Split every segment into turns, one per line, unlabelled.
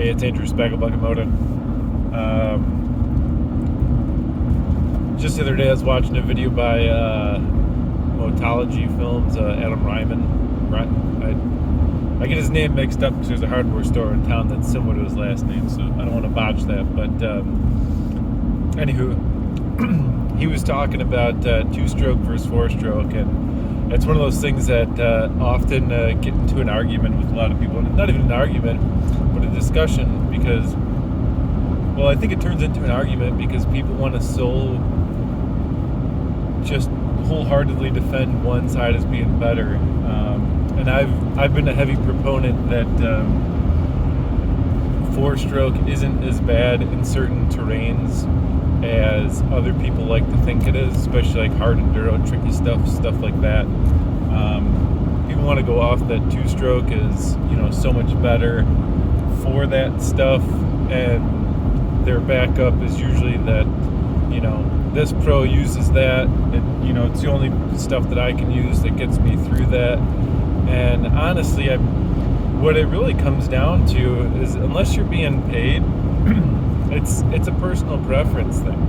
Hey, it's Andrew Spagelbuckamoto. Just the other day, I was watching a video by Motology Films, Adam Ryman. I get his name mixed up because there's a hardware store in town that's similar to his last name, so I don't want to botch that. But anywho, he was talking about two-stroke versus four-stroke, and it's one of those things that often get into an argument with a lot of people. And not even an argument, but a discussion, because, well, I think it turns into an argument because people want to just wholeheartedly defend one side as being better. And I've been a heavy proponent that four-stroke isn't as bad in certain terrains as other people like to think it is, especially like hard enduro, tricky stuff like that. People want to go off that two-stroke is, so much better for that stuff, and their backup is usually that, this pro uses that, and, it's the only stuff that I can use that gets me through that. And honestly, what it really comes down to is, unless you're being paid, it's a personal preference thing.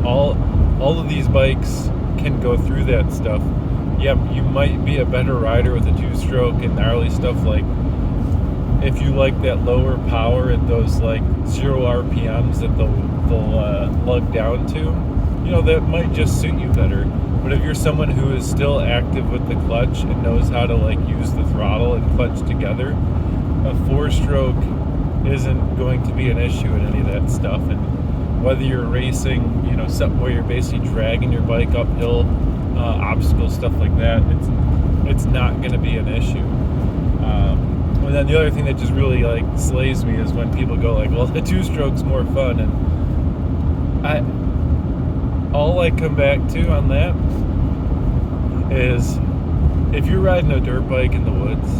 All of these bikes can go through that stuff. Yeah, you might be a better rider with a two-stroke and gnarly stuff, like if you like that lower power at those like 0 RPMs that they'll lug down to, that might just suit you better. But if you're someone who is still active with the clutch and knows how to use the throttle and clutch together, a four-stroke isn't going to be an issue in any of that stuff. And whether you're racing, something where you're basically dragging your bike uphill, obstacles, stuff like that, it's not going to be an issue. And then the other thing that just really slays me is when people go well, the two-stroke's more fun, and all I come back to on that is, if you're riding a dirt bike in the woods,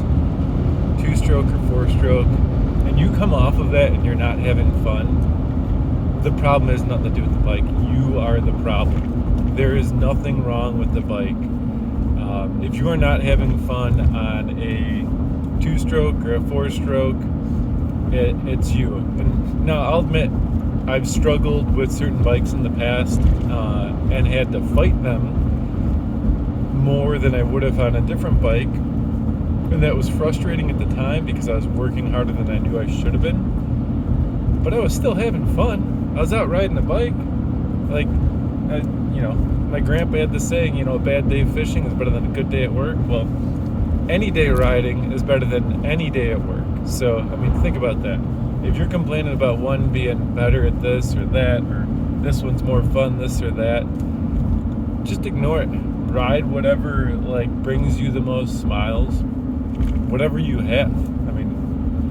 two-stroke or four-stroke, and you come off of that and you're not having fun, the problem has nothing to do with the bike. You are the problem. There is nothing wrong with the bike. If you are not having fun on a two-stroke or a four-stroke, it's you. And now, I'll admit, I've struggled with certain bikes in the past and had to fight them more than I would have on a different bike. And that was frustrating at the time because I was working harder than I knew I should have been. But I was still having fun. I was out riding a bike. My grandpa had the saying, a bad day fishing is better than a good day at work. Well, any day riding is better than any day at work. So, think about that. If you're complaining about one being better at this or that, or this one's more fun, this or that, just ignore it. Ride whatever brings you the most smiles, whatever you have.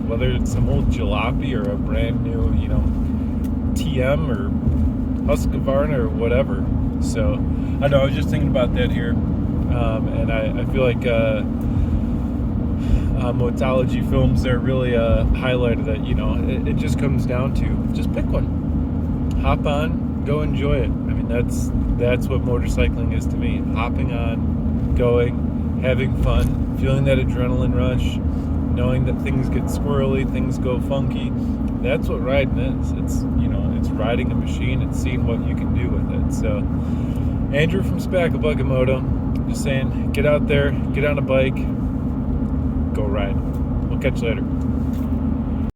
Whether it's some old jalopy or a brand new, TM or Husqvarna or whatever. So, I know, I was just thinking about that here, and I feel like Motology Films there really highlighted that. It just comes down to just pick one, hop on, go enjoy it. That's what motorcycling is to me. Hopping on, going, having fun, feeling that adrenaline rush, knowing that things get squirrely, things go funky. That's what riding is. It's riding a machine and seeing what you can do with it. So, Andrew from Spagelbuckamoto, just saying, get out there, get on a bike, go ride. We'll catch you later.